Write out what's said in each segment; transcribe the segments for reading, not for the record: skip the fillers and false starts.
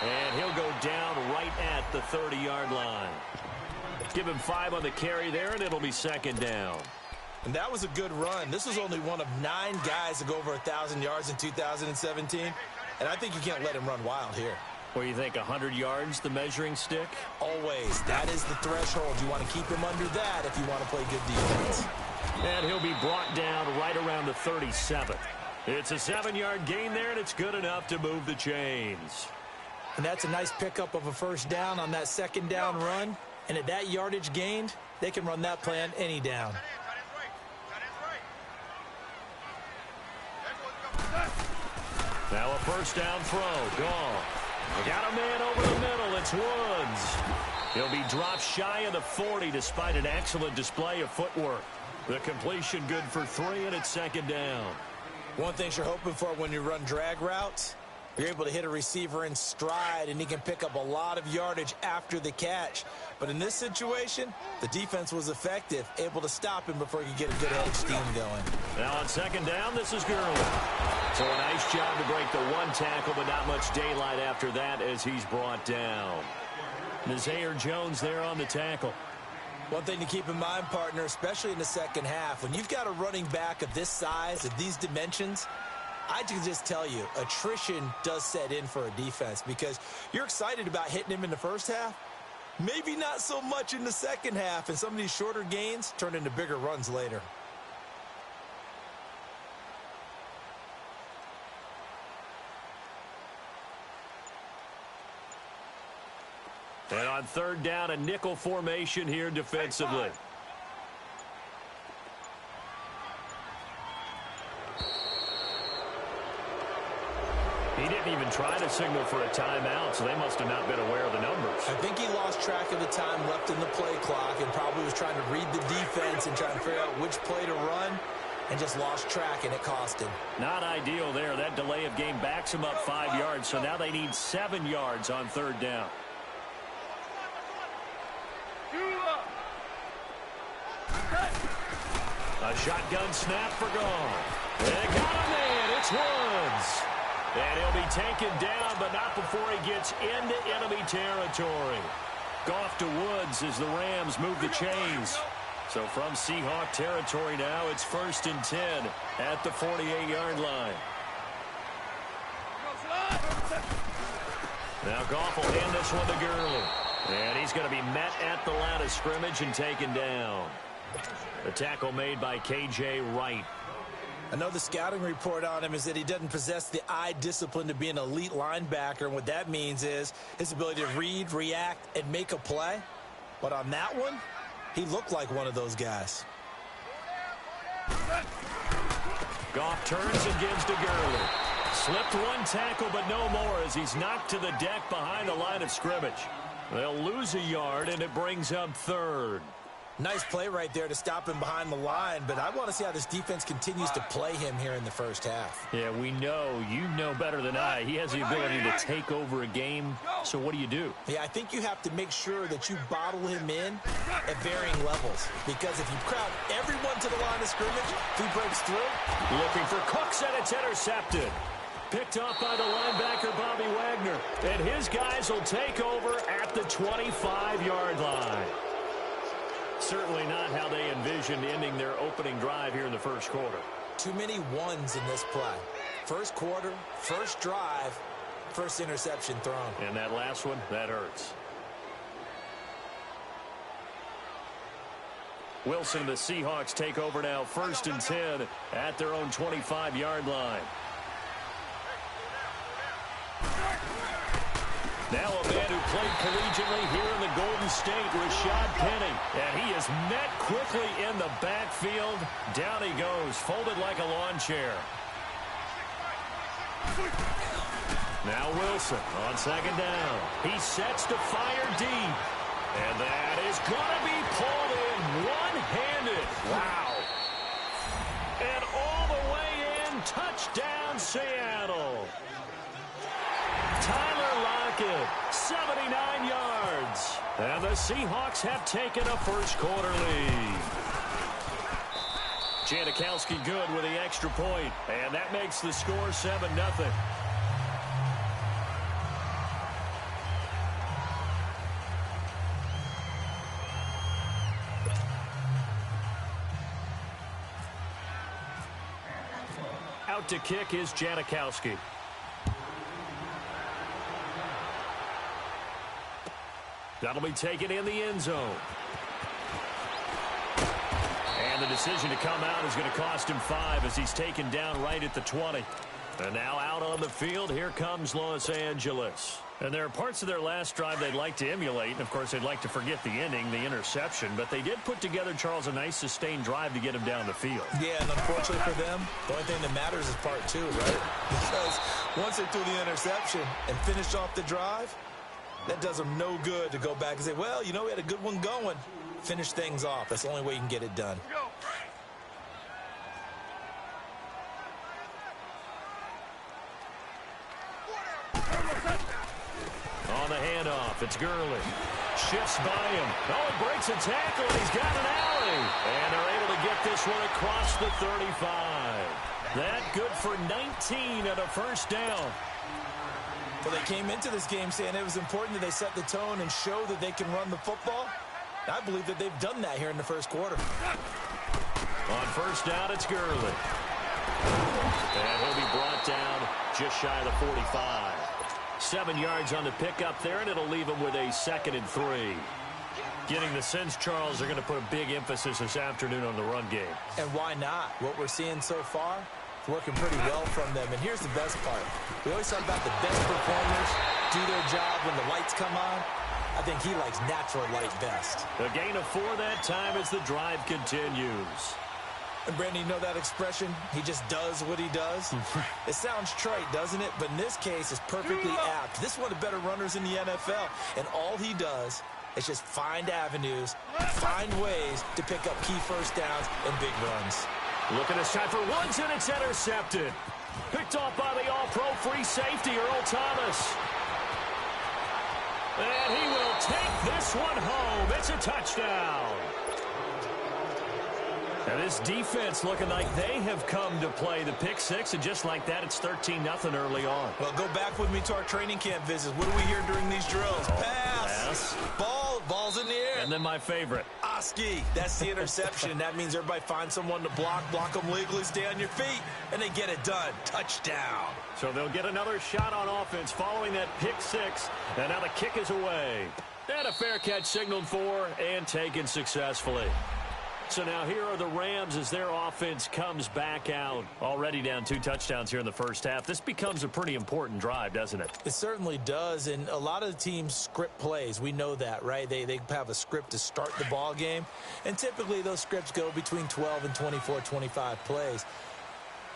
And he'll go down right at the 30-yard line. Give him 5 on the carry there, and it'll be second down. And that was a good run. This was only one of 9 guys to go over 1,000 yards in 2017. And I think you can't let him run wild here. Well, you think 100 yards, the measuring stick? Always. That is the threshold. You want to keep him under that if you want to play good defense. And he'll be brought down right around the 37. It's a 7-yard gain there, and it's good enough to move the chains. And that's a nice pickup of a first down on that second down run. And at that yardage gained, they can run that play on any down. Now a first down throw. Gone. Got a man over the middle. It's Woods. He'll be dropped shy of the 40 despite an excellent display of footwork. The completion good for 3, and it's second down. One thing you're hoping for when you run drag routes, you're able to hit a receiver in stride, and he can pick up a lot of yardage after the catch. But in this situation, the defense was effective, able to stop him before he could get a good edge steam going. Now on second down, this is Gurley. So a nice job to break the 1 tackle, but not much daylight after that as he's brought down. Nazaire Jones there on the tackle. One thing to keep in mind, partner, especially in the second half, when you've got a running back of this size, of these dimensions, I can just tell you, attrition does set in for a defense because you're excited about hitting him in the first half. Maybe not so much in the second half, and some of these shorter gains turn into bigger runs later. And on third down, a nickel formation here defensively. He didn't even try to signal for a timeout, so they must have not been aware of the numbers. I think he lost track of the time left in the play clock and probably was trying to read the defense and trying to figure out which play to run and just lost track, and it cost him. Not ideal there. That delay of game backs him up 5 yards, so now they need 7 yards on third down. A shotgun snap for Goff. They got a man. It's Woods. And he'll be taken down, but not before he gets into enemy territory. Goff to Woods as the Rams move the chains. So from Seahawk territory now, it's 1st and 10 at the 48-yard line. Now Goff will hand this one to Gurley. And he's going to be met at the line of scrimmage and taken down. The tackle made by K.J. Wright. I know the scouting report on him is that he doesn't possess the eye discipline to be an elite linebacker, and what that means is his ability to read, react, and make a play. But on that one, he looked like one of those guys. Goff turns and gives to Gurley. Slipped 1 tackle, but no more as he's knocked to the deck behind the line of scrimmage. They'll lose a yard, and it brings up 3rd. Nice play right there to stop him behind the line, but I want to see how this defense continues to play him here in the first half. Yeah, we know. You know better than I. He has the ability to take over a game, so what do? Yeah, I think you have to make sure that you bottle him in at varying levels, because if you crowd everyone to the line of scrimmage, if he breaks through. Looking for Cooks, and it's intercepted. Picked up by the linebacker, Bobby Wagner, and his guys will take over at the 25-yard line. Certainly not how they envisioned ending their opening drive here in the first quarter. Too many ones in this play. First quarter, first drive, first interception thrown. And that last one, that hurts. Wilson and the Seahawks take over now, 1st and 10 at their own 25-yard line. Now a man who played collegiately here in the Golden State, Rashad Penny. And he is met quickly in the backfield. Down he goes, folded like a lawn chair. Now Wilson on second down. He sets to fire deep. And that is going to be pulled in one-handed. Wow. And all the way in, touchdown Seattle. Tyler Lockett, 79 yards. And the Seahawks have taken a first quarter lead. Janikowski good with the extra point, and that makes the score 7-0. out to kick is Janikowski. That'll be taken in the end zone. And the decision to come out is going to cost him 5 as he's taken down right at the 20. And now out on the field, here comes Los Angeles. And there are parts of their last drive they'd like to emulate. And, of course, they'd like to forget the ending, the interception. But they did put together, Charles, a nice sustained drive to get him down the field. Yeah, and unfortunately for them, the only thing that matters is part 2, right? Because once they threw the interception and finished off the drive, that does them no good to go back and say, well, you know, we had a good one going. Finish things off. That's the only way you can get it done. On the handoff, it's Gurley. Shifts by him. Oh, he breaks a tackle, and he's got an alley. And they're able to get this one across the 35. That good for 19 and a first down. Well, they came into this game saying it was important that they set the tone and show that they can run the football. I believe that they've done that here in the first quarter. On first down, it's Gurley. And he'll be brought down just shy of the 45. 7 yards on the pickup there, and it'll leave him with a 2nd and 3. Getting the sense, Charles, they're going to put a big emphasis this afternoon on the run game. And why not? What we're seeing so far, it's working pretty well from them. And here's the best part. We always talk about the best performers do their job when the lights come on. I think he likes natural light best. A gain of 4 that time as the drive continues. And, Brandon, you know that expression? He just does what he does? It sounds trite, doesn't it? But in this case, it's perfectly apt. This is one of the better runners in the NFL. And all he does is just find avenues, find ways to pick up key first downs and big runs. Looking this time for Woods, and it's intercepted. Picked off by the all-pro free safety, Earl Thomas. And he will take this one home. It's a touchdown. And this defense looking like they have come to play the pick six, and just like that, it's 13-0 early on. Well, go back with me to our training camp visits. What do we hear during these drills? Pass. Ball's in the air. And then my favorite. Oski. That's the interception. That means everybody finds someone to block them legally, stay on your feet, and they get it done. Touchdown. So they'll get another shot on offense following that pick six, and now the kick is away. And a fair catch signaled for and taken successfully. So now here are the Rams as their offense comes back out. Already down 2 touchdowns here in the first half. This becomes a pretty important drive, doesn't it? It certainly does, and a lot of the teams script plays. We know that, right? They have a script to start the ball game, and typically those scripts go between 12 and 24, 25 plays.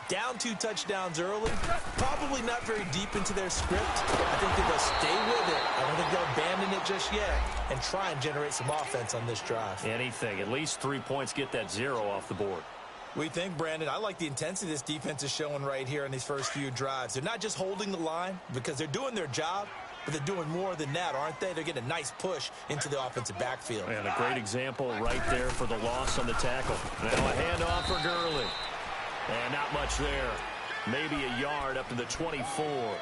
Down 2 touchdowns early, probably not very deep into their script. I think that they'll stay with it. I don't think they'll abandon it just yet and try and generate some offense on this drive. Anything. At least 3 points, get that 0 off the board. We think, Brandon, I like the intensity this defense is showing right here in these first few drives. They're not just holding the line because they're doing their job, but they're doing more than that, aren't they? They're getting a nice push into the offensive backfield. And a great example right there for the loss on the tackle. Now a handoff for Gurley. And not much there. Maybe a yard up to the 24.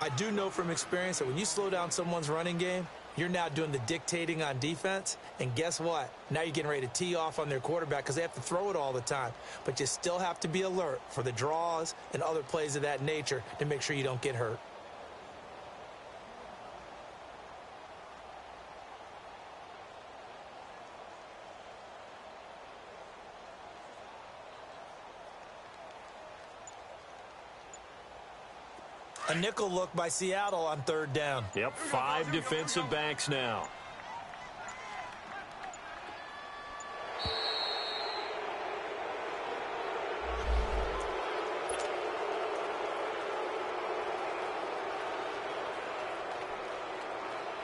I do know from experience that when you slow down someone's running game, you're now doing the dictating on defense. And guess what? Now you're getting ready to tee off on their quarterback because they have to throw it all the time. But you still have to be alert for the draws and other plays of that nature to make sure you don't get hurt. A nickel look by Seattle on 3rd down. Yep, 5 defensive backs now.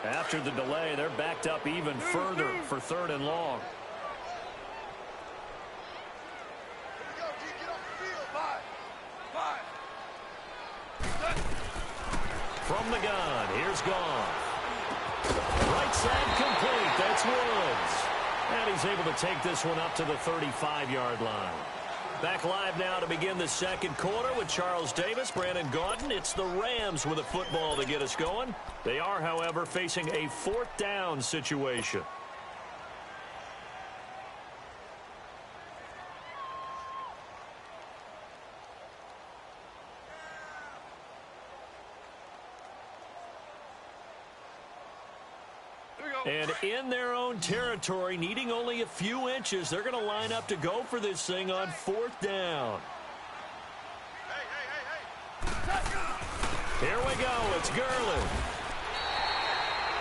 After the delay, they're backed up even further for 3rd and long. From the gun, here's Goff. Right side complete, that's Woods. And he's able to take this one up to the 35-yard line. Back live now to begin the second quarter with Charles Davis, Brandon Gaudin. It's the Rams with a football to get us going. They are, however, facing a 4th down situation. And in their own territory, needing only a few inches, they're going to line up to go for this thing on 4th down. Here we go. It's Gurley.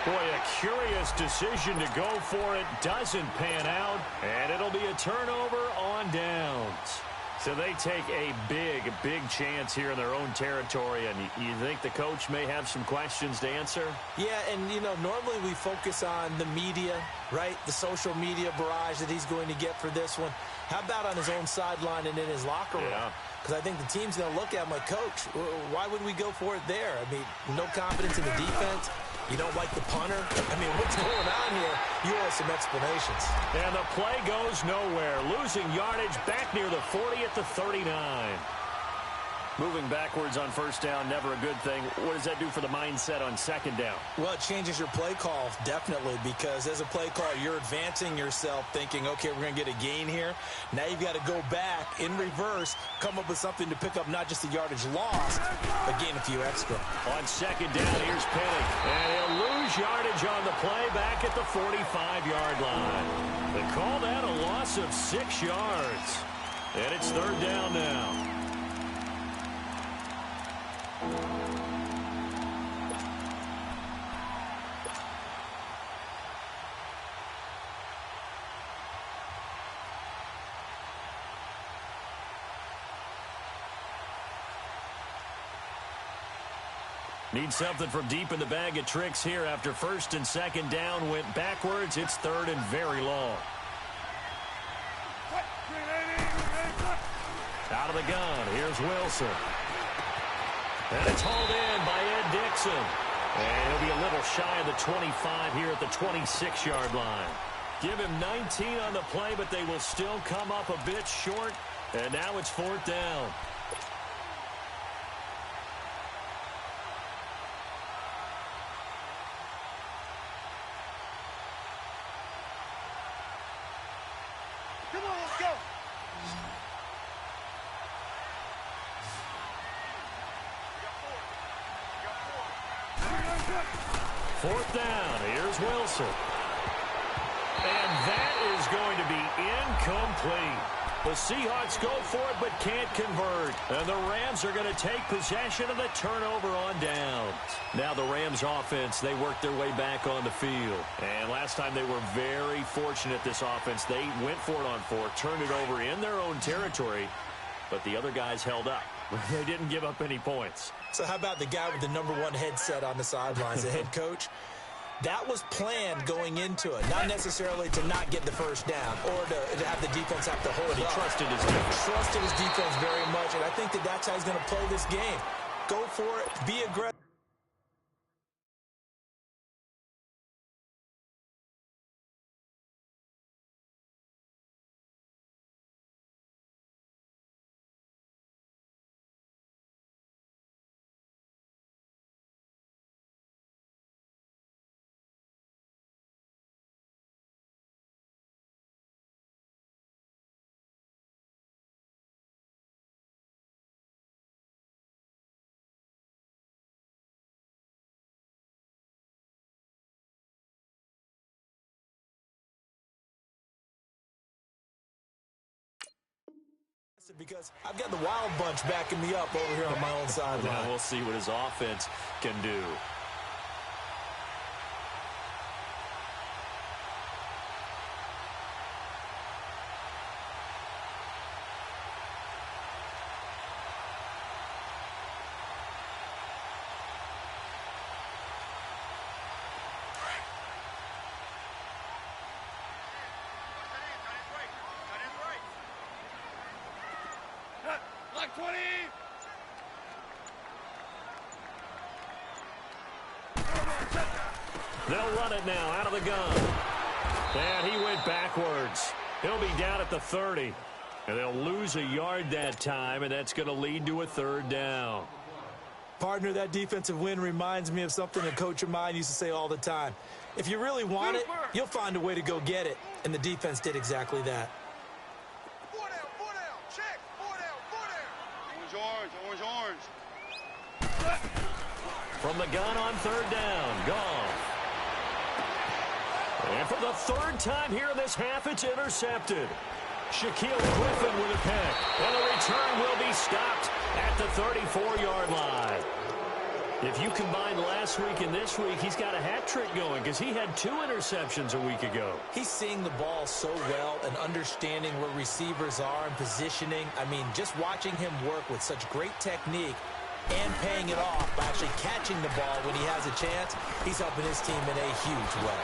Boy, a curious decision to go for it. Doesn't pan out, and it'll be a turnover on downs. So they take a big chance here in their own territory, and you think the coach may have some questions to answer? Yeah, and, you know, normally we focus on the media, right? The social media barrage that he's going to get for this one. How about on his own sideline and in his locker room? Yeah. Because I think the team's going to look at him like, Coach, why would we go for it there? I mean, no confidence in the defense. You don't like the punter? I mean, what's going on here? You owe some explanations. And the play goes nowhere. Losing yardage back near the 40 at the 39. Moving backwards on 1st down, never a good thing. What does that do for the mindset on 2nd down? Well, it changes your play call, definitely, because as a play call, you're advancing yourself thinking, okay, we're going to get a gain here. Now you've got to go back in reverse, come up with something to pick up not just the yardage lost, but gain a few extra. On 2nd down, here's Penny. And he'll lose yardage on the play back at the 45-yard line. They call that a loss of 6 yards. And it's 3rd down now. Need something from deep in the bag of tricks here after 1st and 2nd down went backwards. It's 3rd and very long. Out of the gun, here's Wilson. And it's hauled in by Ed Dixon. And he'll be a little shy of the 25 here at the 26-yard line. Give him 19 on the play, but they will still come up a bit short. And now it's 4th down. Come on, let's go. 4th down. Here's Wilson. And that is going to be incomplete. The Seahawks go for it but can't convert. And the Rams are going to take possession of the turnover on downs. Now the Rams offense, they worked their way back on the field. And last time they were very fortunate, this offense. They went for it on 4, turned it over in their own territory, but the other guys held up. They didn't give up any points. So how about the guy with the #1 headset on the sidelines, the head coach? That was planned going into it, not necessarily to not get the 1st down or to have the defense have to hold He up. trusted his defense. Trusted his defense very much, and I think that's how he's going to play this game. Go for it, be aggressive. Because I've got the Wild Bunch backing me up over here on my own sideline. Now we'll see what his offense can do. Like 20. They'll run it now out of the gun. And he went backwards. He'll be down at the 30. And they'll lose a yard that time, and that's going to lead to a 3rd down. Partner, that defensive win reminds me of something a coach of mine used to say all the time. If you really want it, you'll find a way to go get it. And the defense did exactly that. 4 down, check. 4 down. Orange. From the gun on 3rd down, Goff. And for the third time here in this half, it's intercepted. Shaquille Griffin with a pick. And the return will be stopped at the 34-yard line. If you combine last week and this week, he's got a hat trick going because he had 2 interceptions a week ago. He's seeing the ball so well and understanding where receivers are and positioning. I mean, just watching him work with such great technique and paying it off by actually catching the ball when he has a chance, he's helping his team in a huge way.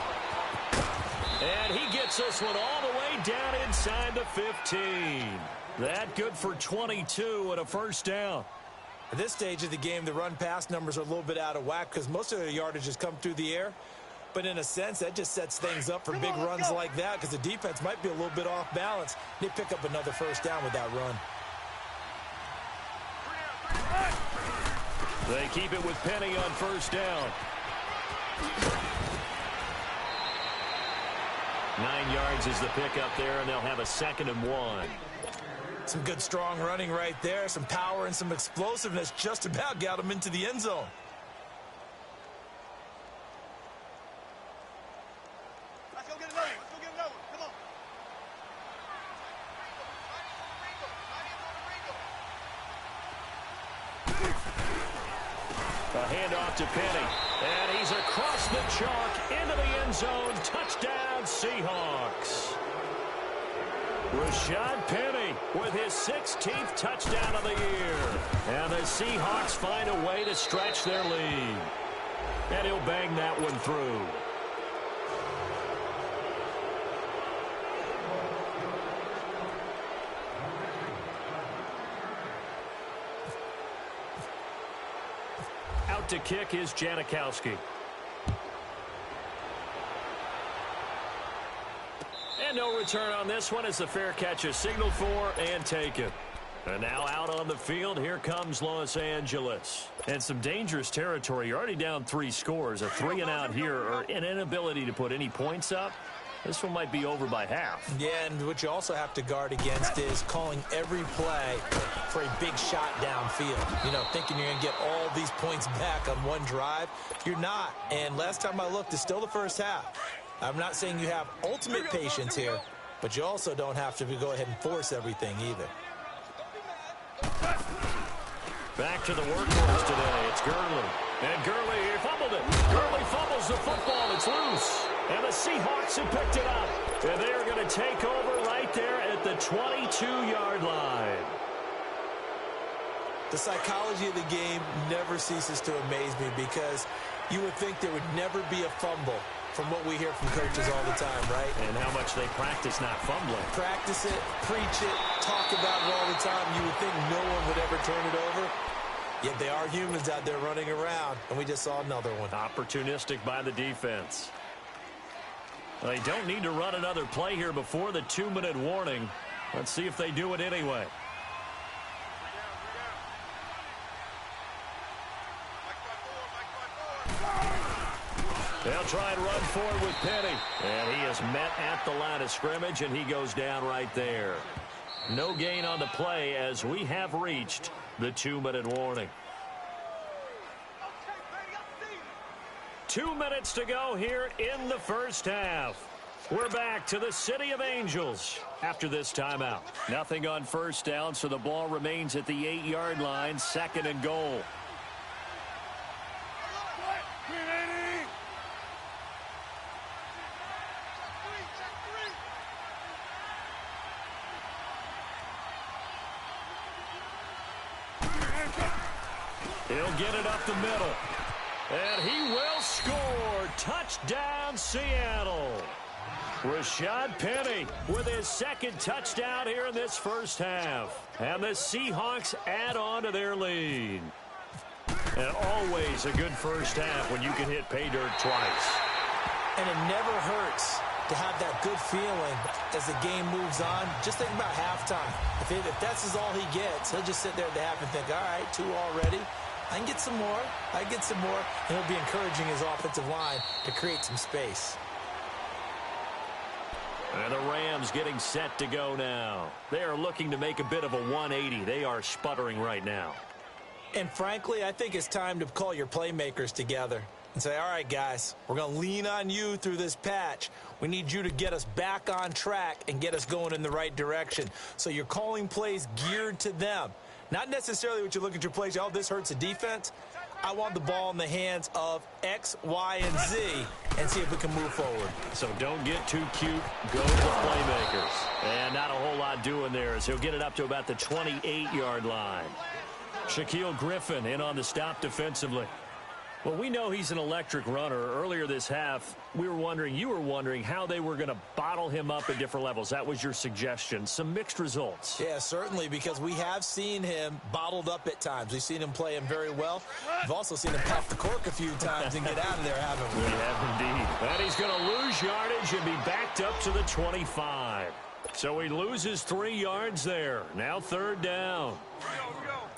And he gets this one all the way down inside the 15. That good for 22 and a first down. At this stage of the game, the run-pass numbers are a little bit out of whack because most of their yardage has come through the air. But in a sense, that just sets things up for big runs like that because the defense might be a little bit off balance. They pick up another first down with that run. They keep it with Penny on first down. 9 yards is the pickup there, and they'll have a 2nd and 1. Some good, strong running right there. Some power and some explosiveness just about got him into the end zone. Let's go get another one. Let's go get another one. Come on. A handoff to Penny. And he's across the chalk into the end zone. Touchdown, Seahawks. Rashad Penny with his 16th touchdown of the year. And the Seahawks find a way to stretch their lead. And he'll bang that one through. Out to kick is Janikowski. And no return on this one as the fair catch is signaled for and taken. And now out on the field, here comes Los Angeles. And some dangerous territory. You're already down 3 scores. A 3-and-out here or an inability to put any points up. This one might be over by half. Yeah, and what you also have to guard against is calling every play for a big shot downfield. You know, thinking you're going to get all these points back on one drive. You're not. And last time I looked, it's still the first half. I'm not saying you have ultimate patience here, but you also don't have to go ahead and force everything either. Back to the workhorse today. It's Gurley. And Gurley, he fumbled it. Gurley fumbles the football. It's loose. And the Seahawks have picked it up. And they are going to take over right there at the 22-yard line. The psychology of the game never ceases to amaze me because you would think there would never be a fumble from what we hear from coaches all the time, right? And how much they practice not fumbling. Practice it, preach it, talk about it all the time. You would think no one would ever turn it over. Yet they are humans out there running around, and we just saw another one. Opportunistic by the defense. They don't need to run another play here before the 2-minute warning. Let's see if they do it anyway. They'll try and run forward with Penny. And he is met at the line of scrimmage, and he goes down right there. No gain on the play as we have reached the 2-minute warning. 2 minutes to go here in the first half. We're back to the City of Angels after this timeout. Nothing on first down, so the ball remains at the 8-yard line, 2nd and goal. He'll get it up the middle. And he will score. Touchdown, Seattle. Rashad Penny with his 2nd touchdown here in this first half. And the Seahawks add on to their lead. And always a good first half when you can hit pay dirt twice. And it never hurts to have that good feeling as the game moves on. Just think about halftime. If that's all he gets, he'll just sit there at the half and think, all right, 2 already. I can get some more. I can get some more. And he'll be encouraging his offensive line to create some space. And the Rams getting set to go now. They are looking to make a bit of a 180. They are sputtering right now. And frankly, I think it's time to call your playmakers together. and say, all right, guys, we're going to lean on you through this patch. We need you to get us back on track and get us going in the right direction. So you're calling plays geared to them. Not necessarily what you look at your plays, oh, this hurts the defense. I want the ball in the hands of X, Y, and Z and see if we can move forward. So don't get too cute. Go to the playmakers. And not a whole lot doing there as he'll get it up to about the 28-yard line. Shaquille Griffin in on the stop defensively. Well, we know he's an electric runner. Earlier this half, you were wondering how they were going to bottle him up at different levels. That was your suggestion. Some mixed results. Yeah, certainly, because we have seen him bottled up at times. We've seen him play him very well. We've also seen him pop the cork a few times and get out of there, haven't we? We have indeed. And he's going to lose yardage and be backed up to the 25. So he loses 3 yards there. Now 3rd down.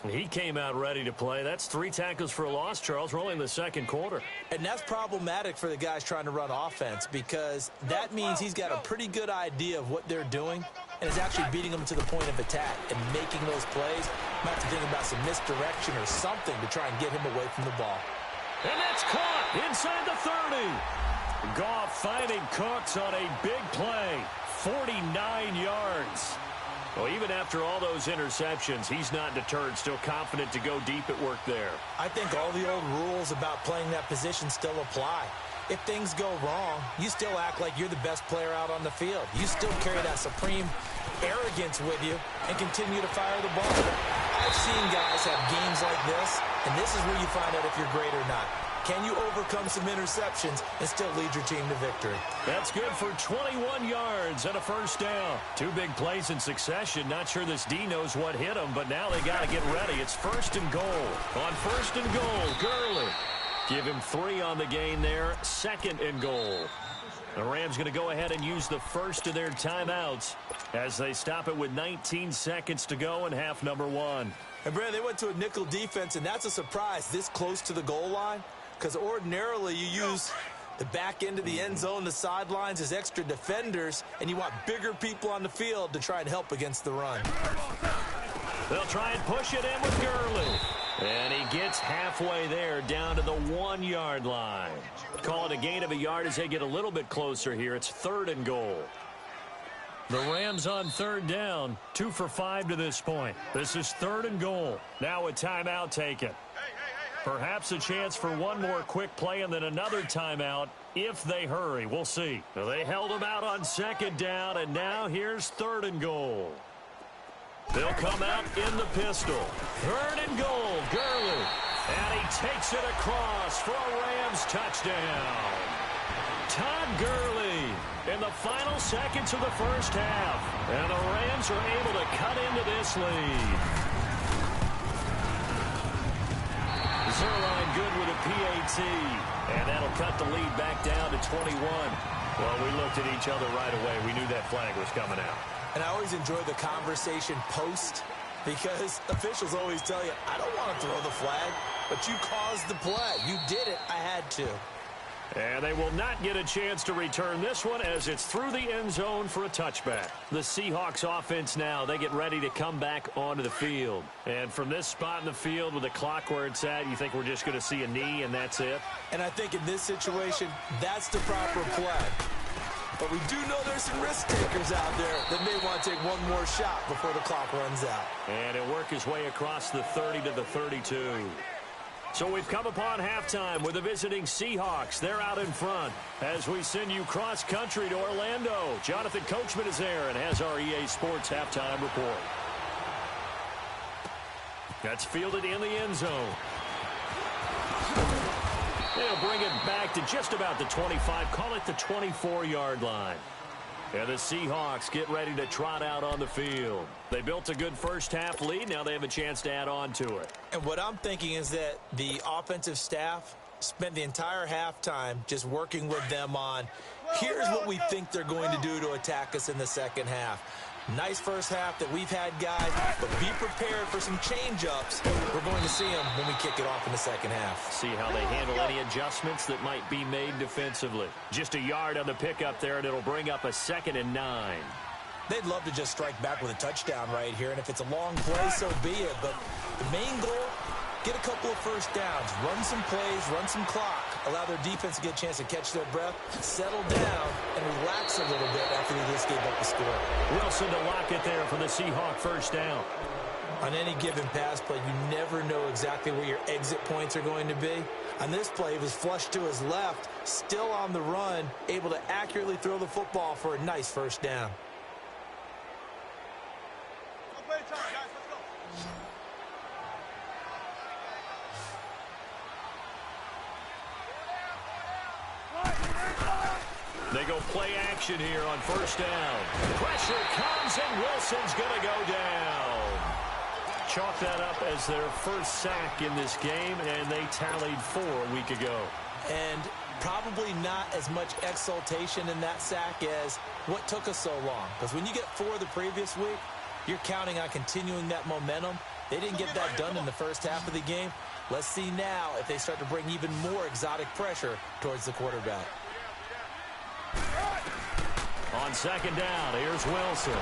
He came out ready to play. That's 3 tackles for a loss, Charles. We're only in the 2nd quarter. And that's problematic for the guys trying to run offense because that means he's got a pretty good idea of what they're doing and is actually beating them to the point of attack and making those plays. Might have to think about some misdirection or something to try and get him away from the ball. And that's caught inside the 30. Goff finding Cooks on a big play. 49 yards. Well, even after all those interceptions, he's not deterred, still confident to go deep at work there. I think all the old rules about playing that position still apply. If things go wrong, you still act like you're the best player out on the field. You still carry that supreme arrogance with you and continue to fire the ball. I've seen guys have games like this, and this is where you find out if you're great or not. Can you overcome some interceptions and still lead your team to victory? That's good for 21 yards and a 1st down. 2 big plays in succession. Not sure this D knows what hit him, but now they got to get ready. It's 1st and goal. On 1st and goal, Gurley. Give him 3 on the gain there. 2nd and goal. The Rams going to go ahead and use the first of their timeouts as they stop it with 19 seconds to go in half number 1. And, Brandon, they went to a nickel defense, and that's a surprise this close to the goal line. Because ordinarily you use the back end of the end zone, the sidelines as extra defenders, and you want bigger people on the field to try and help against the run. They'll try and push it in with Gurley. And he gets halfway there down to the 1-yard line. Call it a gain of a yard as they get a little bit closer here. It's 3rd and goal. The Rams on 3rd down, 2 for 5 to this point. This is 3rd and goal. Now a timeout taken. Perhaps a chance for one more quick play and then another timeout if they hurry. We'll see. They held him out on 2nd down, and now here's 3rd and goal. They'll come out in the pistol. 3rd and goal, Gurley. And he takes it across for a Rams touchdown. Todd Gurley in the final seconds of the 1st half. And the Rams are able to cut into this lead. Zerline good with a PAT, and that'll cut the lead back down to 21. Well, we looked at each other right away. We knew that flag was coming out. And I always enjoy the conversation post because officials always tell you, I don't want to throw the flag, but you caused the play. You did it. I had to. And they will not get a chance to return this one as it's through the end zone for a touchback. The Seahawks offense now, they get ready to come back onto the field. And from this spot in the field with the clock where it's at, you think we're just going to see a knee and that's it? And I think in this situation, that's the proper play. But we do know there's some risk takers out there that may want to take one more shot before the clock runs out. And he'll work his way across the 30 to the 32. So we've come upon halftime with the visiting Seahawks. They're out in front as we send you cross-country to Orlando. Jonathan Coachman is there and has our EA Sports halftime report. That's fielded in the end zone. They'll bring it back to just about the 25, call it the 24-yard line. And the Seahawks get ready to trot out on the field. They built a good first-half lead. Now they have a chance to add on to it. And what I'm thinking is that the offensive staff spent the entire halftime just working with them on, here's what we think they're going to do to attack us in the second half. Nice first half that we've had, guys, but be prepared for some change-ups. We're going to see them when we kick it off in the second half. See how they handle any adjustments that might be made defensively. Just a yard on the pickup there, and it'll bring up a 2nd and 9. They'd love to just strike back with a touchdown right here, and if it's a long play, so be it. But the main goal get a couple of first downs, run some plays, run some clock, allow their defense to get a chance to catch their breath, settle down, and relax a little bit after they just gave up the score. Wilson to lock it there for the Seahawk first down. On any given pass play, you never know exactly where your exit points are going to be. On this play, he was flushed to his left, still on the run, able to accurately throw the football for a nice first down. Play time, guys. Let's go. They go play action here on first down. Pressure comes, and Wilson's going to go down. Chalk that up as their first sack in this game, and they tallied 4 a week ago. And probably not as much exultation in that sack as what took us so long. Because when you get 4 the previous week, you're counting on continuing that momentum. They didn't get that done in the first half of the game. Let's see now if they start to bring even more exotic pressure towards the quarterback. On second down, here's Wilson.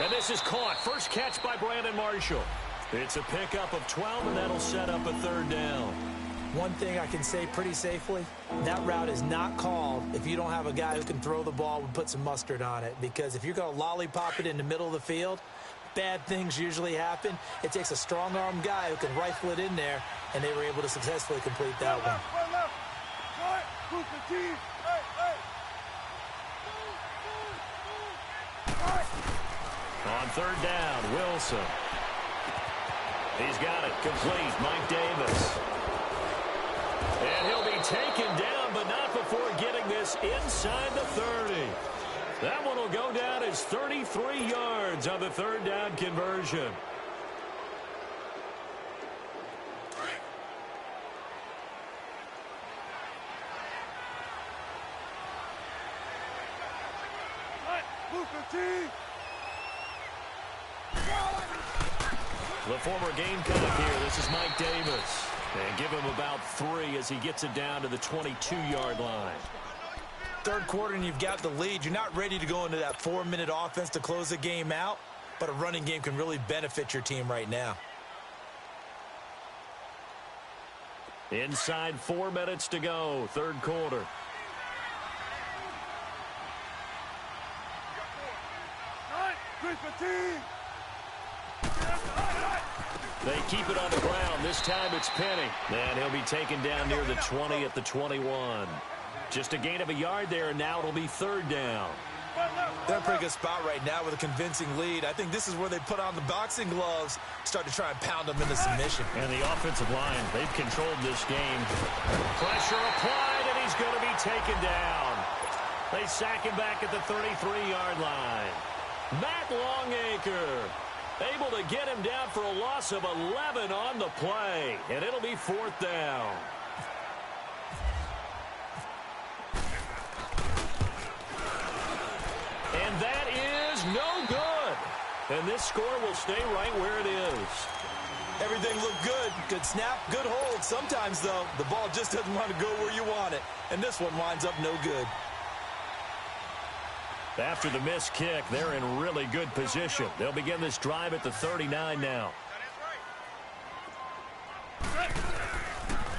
And this is caught. First catch by Brandon Marshall. It's a pickup of 12, and that'll set up a third down. One thing I can say pretty safely, that route is not called if you don't have a guy who can throw the ball and put some mustard on it. Because if you're going to lollipop it in the middle of the field, bad things usually happen. It takes a strong-arm guy who can rifle it in there, and they were able to successfully complete that one. Run left. Right. Move the team. Hey, hey. On third down, Wilson. He's got it complete. Mike Davis. And he'll be taken down, but not before getting this inside the 30. That one will go down as 33 yards on the third down conversion. Move the team. The former Gamecock here. This is Mike Davis. And give him about 3 as he gets it down to the 22-yard line. Third quarter and you've got the lead. You're not ready to go into that 4-minute offense to close the game out, but a running game can really benefit your team right now. Inside 4 minutes to go, third quarter. They keep it on the ground. This time it's Penny. And he'll be taken down near the 20 at the 21. Just a gain of a yard there, and now it'll be third down. They're in a pretty good spot right now with a convincing lead. I think this is where they put on the boxing gloves, start to try and pound them into submission. And the offensive line, they've controlled this game. Pressure applied, and he's going to be taken down. They sack him back at the 33-yard line. Matt Longacre able to get him down for a loss of 11 on the play, and it'll be fourth down. And that is no good. And this score will stay right where it is. Everything looked good. Good snap, good hold. Sometimes, though, the ball just doesn't want to go where you want it. And this one winds up no good. After the missed kick, they're in really good position. They'll begin this drive at the 39 now.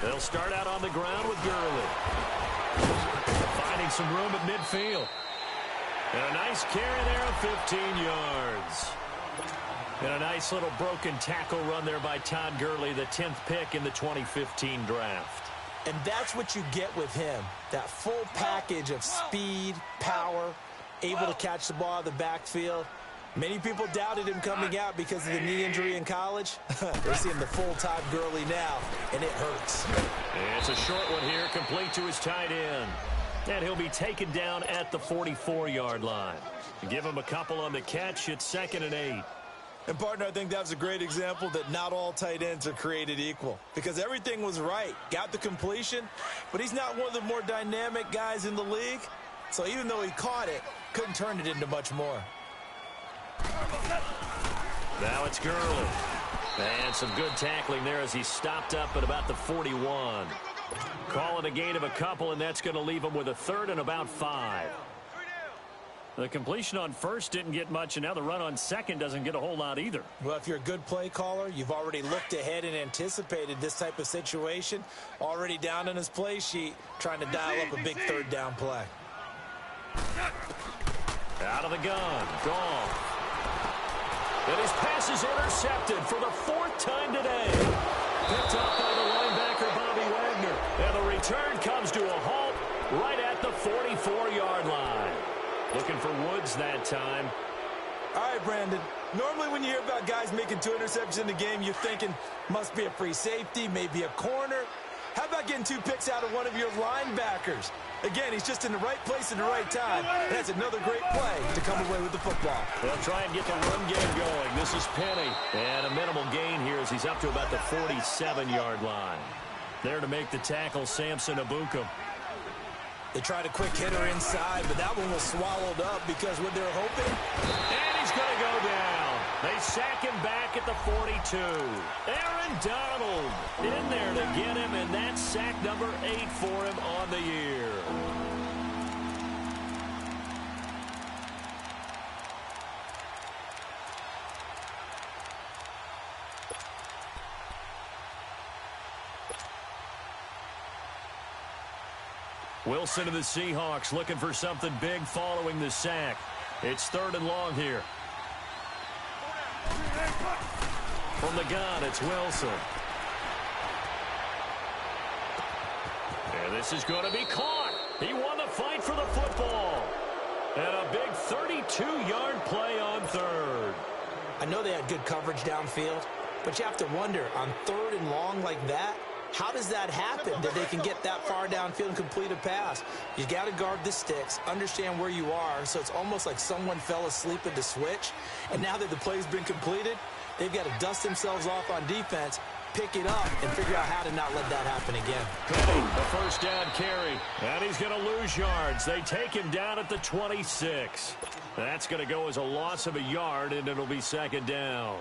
They'll start out on the ground with Gurley. Finding some room at midfield. And a nice carry there of 15 yards. And a nice little broken tackle run there by Todd Gurley, the 10th pick in the 2015 draft. And that's what you get with him. That full package of speed, power, able to catch the ball out of the backfield. Many people doubted him coming out because of the knee injury in college. They're seeing the full Todd Gurley now, and it hurts. It's a short one here, complete to his tight end. And he'll be taken down at the 44-yard line. Give him a couple on the catch. It's 2nd and 8. And, partner, I think that was a great example that not all tight ends are created equal. Because everything was right. Got the completion, but he's not one of the more dynamic guys in the league. So even though he caught it, couldn't turn it into much more. Now it's Gurley. And some good tackling there as he stopped up at about the 41. Calling a gain of a couple, and that's going to leave him with a 3rd and about 5. The completion on first didn't get much, and now the run on second doesn't get a whole lot either. Well, if you're a good play caller, you've already looked ahead and anticipated this type of situation. Already down on his play sheet, trying to dial up a big third down play. Out of the gun. Gone. And his pass is intercepted for the 4th time today. Picked up by the linebacker, Bobby Wagner. And the return comes to a halt right at the 44-yard line. Looking for Woods that time. All right, Brandon. Normally when you hear about guys making 2 interceptions in the game, you're thinking must be a free safety, maybe a corner. How about getting 2 picks out of one of your linebackers? Again, he's just in the right place at the right time. That's another great play to come away with the football. They'll try and get the run game going. This is Penny. And a minimal gain here as he's up to about the 47-yard line. There to make the tackle, Samson Abuka. They tried a quick hitter inside, but that one was swallowed up because what they're hoping. And he's going to go down. They sack him back at the 42. Aaron Donald in there to get him, and that's sack number 8 for him on the year. Wilson of the Seahawks looking for something big following the sack. It's 3rd and long here. From the gun, it's Wilson. And this is going to be caught. He won the fight for the football. And a big 32-yard play on 3rd. I know they had good coverage downfield, but you have to wonder, on 3rd and long like that, how does that happen that they can get that far downfield and complete a pass? You got to guard the sticks, understand where you are, so it's almost like someone fell asleep at the switch, and now that the play's been completed, they've got to dust themselves off on defense, pick it up, and figure out how to not let that happen again. Penny, the first down carry, and he's going to lose yards. They take him down at the 26. That's going to go as a loss of a yard, and it'll be 2nd down.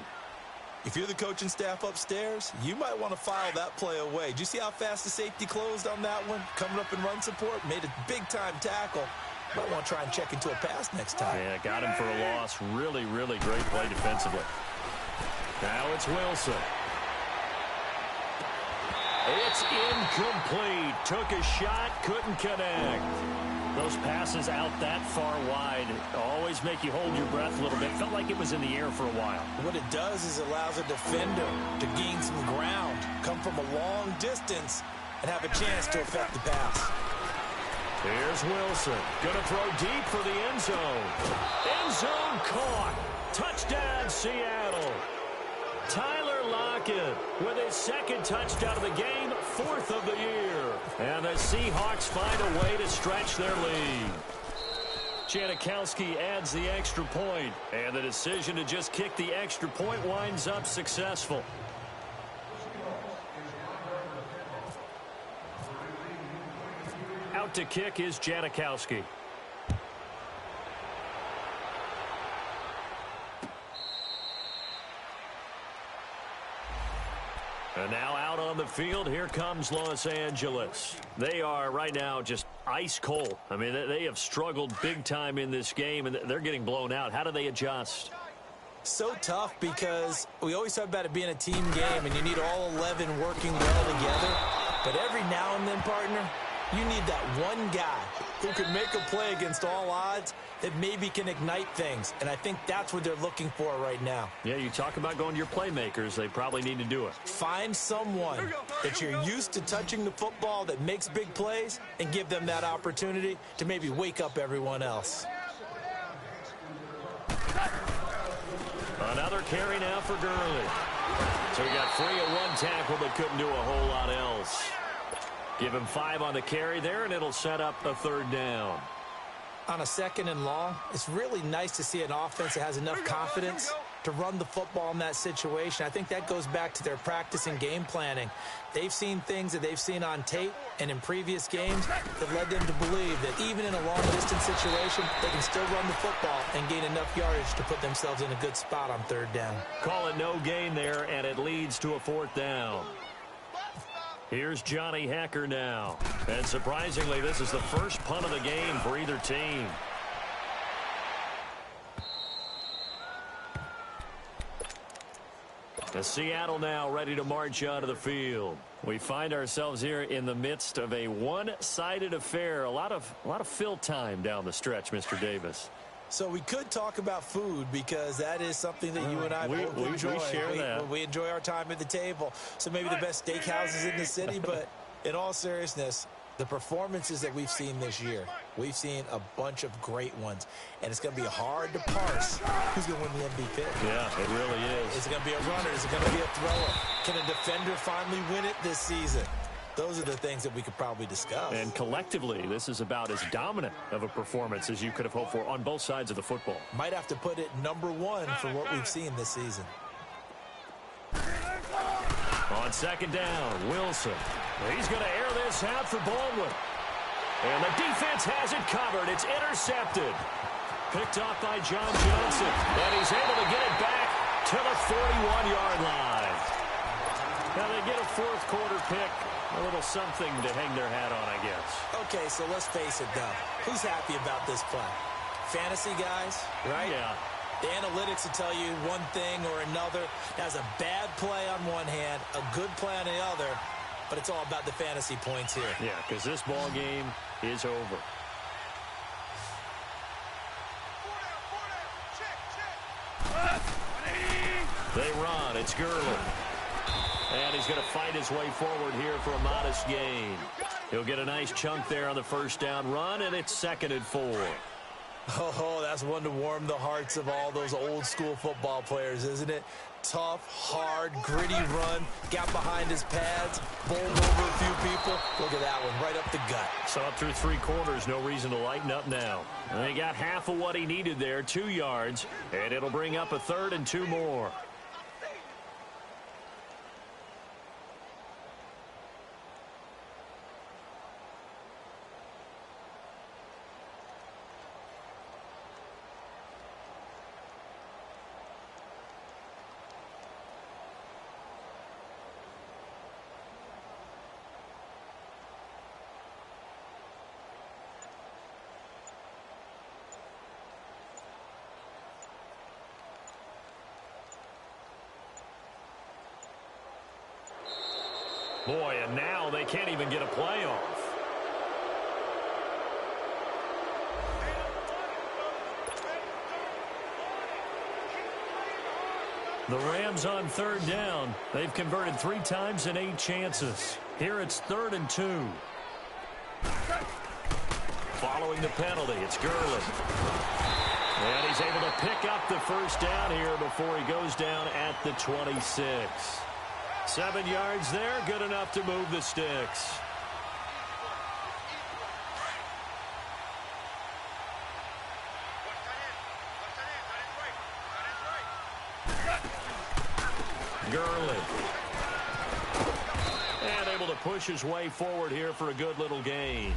If you're the coaching staff upstairs, you might want to file that play away. Did you see how fast the safety closed on that one? Coming up in run support, made a big-time tackle. Might want to try and check into a pass next time. Yeah, got him for a loss. Really, really great play defensively. Now it's Wilson. It's incomplete. Took a shot, couldn't connect. Those passes out that far wide always make you hold your breath a little bit. Felt like it was in the air for a while. What it does is allows a defender to gain some ground, come from a long distance, and have a chance to affect the pass. Here's Wilson. Going to throw deep for the end zone. End zone caught. Touchdown, Seattle. Tyler Lockett with his 2nd touchdown of the game, 4th of the year. And the Seahawks find a way to stretch their lead. Janikowski adds the extra point, and the decision to just kick the extra point winds up successful. Out to kick is Janikowski. And now out on the field, here comes Los Angeles. They are right now just ice cold. I mean, they have struggled big time in this game, and they're getting blown out. How do they adjust? So tough because we always talk about it being a team game, and you need all 11 working well together. But every now and then, partner, you need that one guy who can make a play against all odds that maybe can ignite things. And I think that's what they're looking for right now. Yeah, you talk about going to your playmakers. They probably need to do it. Find someone that you're used to touching the football that makes big plays and give them that opportunity to maybe wake up everyone else. Another carry now for Gurley. So he got free at one tackle but couldn't do a whole lot else. Give him 5 on the carry there, and it'll set up a 3rd down. On a 2nd and long, it's really nice to see an offense that has enough confidence to run the football in that situation. I think that goes back to their practice and game planning. They've seen things that they've seen on tape and in previous games that led them to believe that even in a long-distance situation, they can still run the football and gain enough yardage to put themselves in a good spot on 3rd down. Call it no gain there, and it leads to a 4th down. Here's Johnny Hekker now. And surprisingly, this is the first punt of the game for either team. Seattle now ready to march onto the field. We find ourselves here in the midst of a one-sided affair. A lot of fill time down the stretch, Mr. Davis. So we could talk about food because that is something that you and I both enjoy. We share that. We enjoy our time at the table. So maybe the best steakhouses in the city, but in all seriousness, the performances that we've seen this year, we've seen a bunch of great ones. And it's going to be hard to parse who's going to win the MVP. Yeah, it really is. Is it going to be a runner? Is it going to be a thrower? Can a defender finally win it this season? Those are the things that we could probably discuss. And collectively, this is about as dominant of a performance as you could have hoped for on both sides of the football. Might have to put it number one for what we've seen this season. On second down, Wilson. He's going to air this out for Baldwin. And the defense has it covered. It's intercepted. Picked off by John Johnson. And he's able to get it back to the 41-yard line. Now they get a fourth quarter pick. A little something to hang their hat on, I guess. Okay, so let's face it, though. Who's happy about this play? Fantasy guys, right? Yeah. The analytics will tell you one thing or another. That's a bad play on one hand, a good play on the other, but it's all about the fantasy points here. Yeah, because this ball game is over. They run. It's Gurley. And he's going to fight his way forward here for a modest gain. He'll get a nice chunk there on the first down run, and it's 2nd and 4. Oh, that's one to warm the hearts of all those old-school football players, isn't it? Tough, hard, gritty run. Got behind his pads, bowled over a few people. Look at that one, right up the gut. Saw it through 3 quarters. No reason to lighten up now. And he got half of what he needed there, 2 yards, and it'll bring up a 3rd and 2 more. Boy, and now they can't even get a play off. The Rams on 3rd down. They've converted 3 times in 8 chances. Here it's 3rd and 2. Following the penalty, it's Gurley. And he's able to pick up the first down here before he goes down at the 26. 7 yards there, good enough to move the sticks. Gurley. And able to push his way forward here for a good little gain.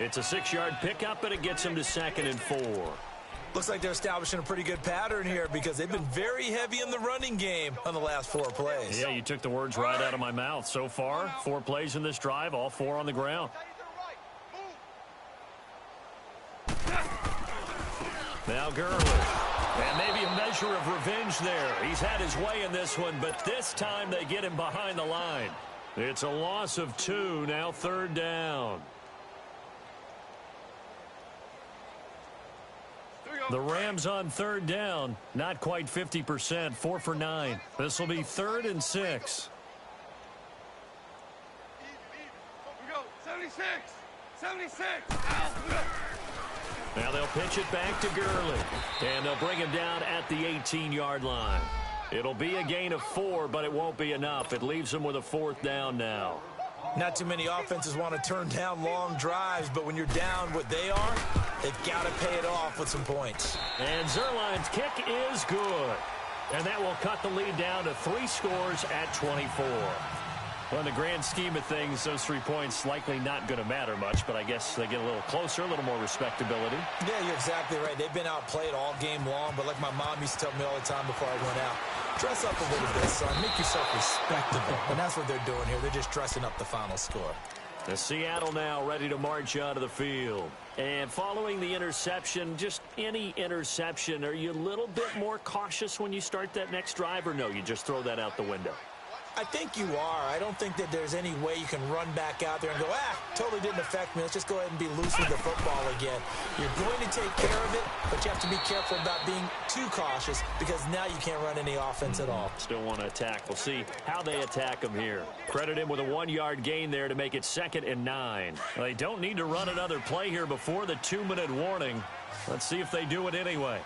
It's a 6-yard pickup, and it gets him to 2nd and 4. Looks like they're establishing a pretty good pattern here because they've been very heavy in the running game on the last 4 plays. Yeah, you took the words right out of my mouth. So far, 4 plays in this drive, all 4 on the ground. Now Gurley. And maybe a measure of revenge there. He's had his way in this one, but this time they get him behind the line. It's a loss of 2, now 3rd down. The Rams on 3rd down, not quite 50%, 4 for 9. This will be 3rd and 6. We go, 76, 76. Now they'll pitch it back to Gurley, and they'll bring him down at the 18-yard line. It'll be a gain of 4, but it won't be enough. It leaves them with a 4th down now. Not too many offenses want to turn down long drives, but when you're down what they are, they've got to pay it off with some points. And Zerline's kick is good. And that will cut the lead down to 3 scores at 24. Well, in the grand scheme of things, those 3 points likely not going to matter much, but I guess they get a little closer, a little more respectability. Yeah, you're exactly right. They've been outplayed all game long, but like my mom used to tell me all the time before I went out, dress up a little bit, son. Make yourself respectable. And that's what they're doing here. They're just dressing up the final score. The Seattle now ready to march out of the field. And following the interception, just any interception, are you a little bit more cautious when you start that next drive, or no, you just throw that out the window? I think you are. I don't think that there's any way you can run back out there and go, totally didn't affect me. Let's just go ahead and be loose with the football again. You're going to take care of it, but you have to be careful about being too cautious because now you can't run any offense at all. Still want to attack. We'll see how they attack him here. Credit him with a 1-yard gain there to make it 2nd and 9. Well, they don't need to run another play here before the 2-minute warning. Let's see if they do it anyway.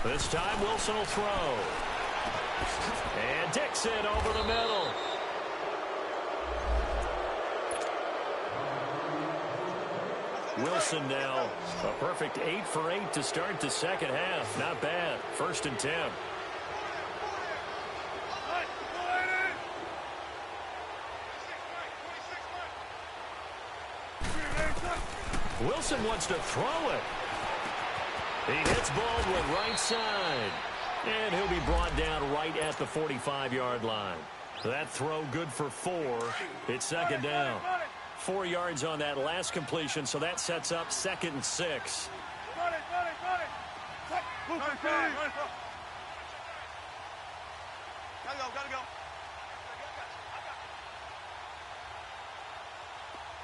This time Wilson will throw. And Dixon over the middle. Wilson now a perfect 8 for 8 to start the second half. Not bad. 1st and 10. Wilson wants to throw it. He hits Baldwin right side. And he'll be brought down right at the 45-yard line. That throw good for 4. It's 2nd down. 4 yards on that last completion, so that sets up 2nd and 6. Gotta go.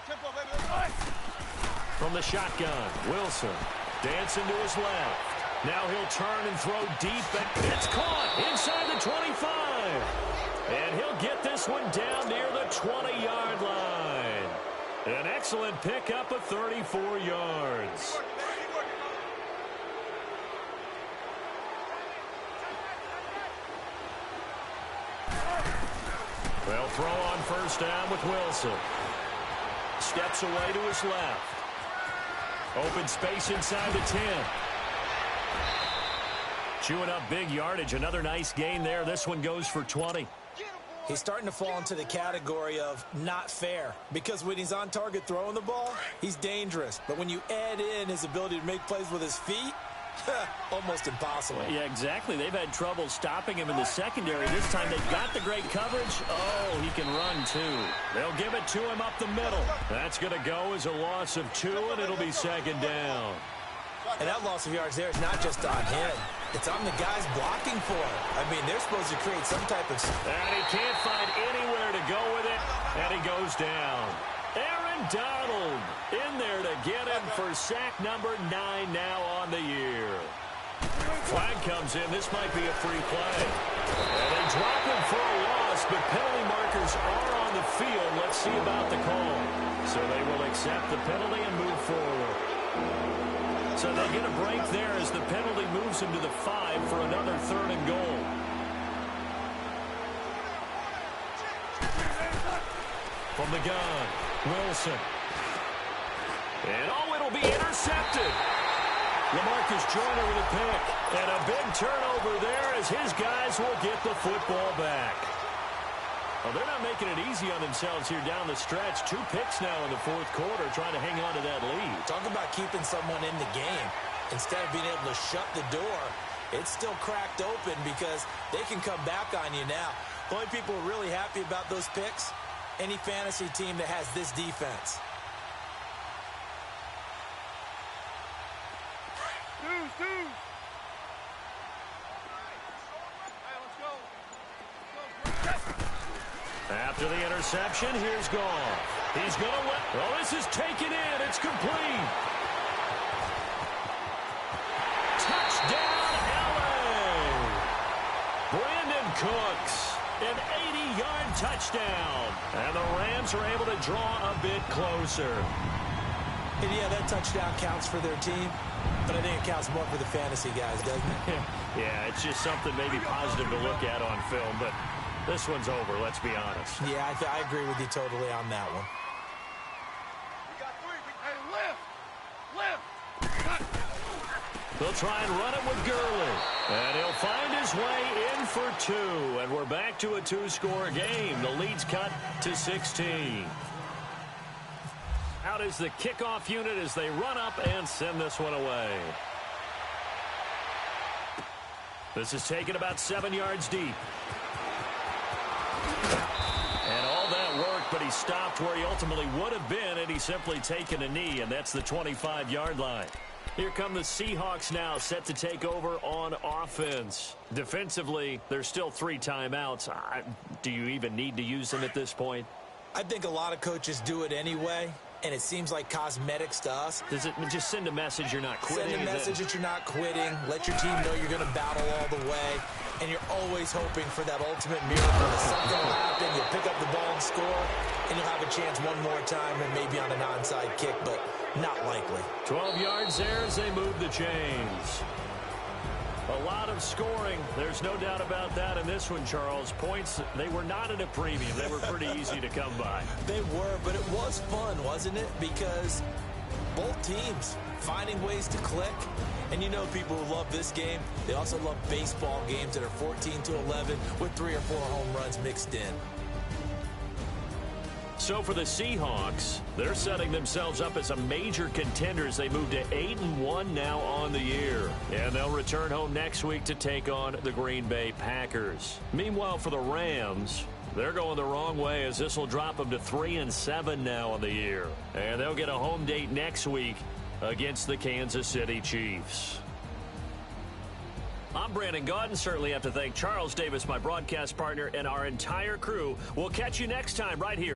Tempo, baby. From the shotgun, Wilson. Dancing to his left. Now he'll turn and throw deep, and it's caught inside the 25. And he'll get this one down near the 20-yard line. An excellent pickup of 34 yards. They'll throw on 1st down with Wilson. Steps away to his left. Open space inside the 10. Chewing up big yardage. Another nice gain there. This one goes for 20. He's starting to fall into the category of not fair because when he's on target throwing the ball, he's dangerous. But when you add in his ability to make plays with his feet, almost impossible. Yeah, exactly. They've had trouble stopping him in the secondary. This time they've got the great coverage. Oh, he can run, too. They'll give it to him up the middle. That's going to go as a loss of 2, and it'll be 2nd down. And that loss of yards there is not just on him. It's on the guys blocking for him. I mean, they're supposed to create some type of... And he can't find anywhere to go with it, and he goes down. Aaron Donald in there to get him for sack number 9 now on the year. Flag comes in. This might be a free play. And they drop him for a loss, but penalty markers are on the field. Let's see about the call. So they will accept the penalty and move forward. So they get a break there as the penalty moves him to the 5 for another 3rd and goal. From the gun, Wilson. And it'll be intercepted. LaMarcus Joyner with a pick. And a big turnover there as his guys will get the football back. Well, they're not making it easy on themselves here down the stretch. 2 picks now in the 4th quarter trying to hang on to that lead. Talk about keeping someone in the game. Instead of being able to shut the door, it's still cracked open because they can come back on you now. The only people who are really happy about those picks, any fantasy team that has this defense. After the interception, here's Goff. He's going to win. Oh, this is taken in. It's complete. Touchdown, L.A. Brandon Cooks, an 80-yard touchdown. And the Rams are able to draw a bit closer. And yeah, that touchdown counts for their team, but I think it counts more for the fantasy guys, doesn't it? Yeah, it's just something maybe positive to look at on film, but this one's over, let's be honest. Yeah, I agree with you totally on that one. We got 3. Lift. They'll try and run him with Gurley. And he'll find his way in for 2. And we're back to a 2-score game. The lead's cut to 16. Out is the kickoff unit as they run up and send this one away. This is taken about 7 yards deep. And all that worked, but he stopped where he ultimately would have been, and he's simply taken a knee, and that's the 25-yard line. Here come the Seahawks now, set to take over on offense. Defensively, there's still 3 timeouts. Do you even need to use them at this point? I think a lot of coaches do it anyway, and it seems like cosmetics to us. Does it just send a message you're not quitting? Send a message that you're not quitting. Let your team know you're going to battle all the way, and you're always hoping for that ultimate miracle that something will happen, you'll pick up the ball and score, and you'll have a chance one more time and maybe on an onside kick, but not likely. 12 yards there as they move the chains. A lot of scoring. There's no doubt about that in this one, Charles. Points, they were not at a premium. They were pretty easy to come by. They were, but it was fun, wasn't it? Because both teams finding ways to click. And you know people who love this game, they also love baseball games that are 14-11 with 3 or 4 home runs mixed in. So for the Seahawks, they're setting themselves up as a major contender as they move to 8-1 now on the year. And they'll return home next week to take on the Green Bay Packers. Meanwhile, for the Rams, they're going the wrong way as this will drop them to 3-7 now on the year. And they'll get a home date next week against the Kansas City Chiefs. I'm Brandon Gaudin. Certainly have to thank Charles Davis, my broadcast partner, and our entire crew. We'll catch you next time right here.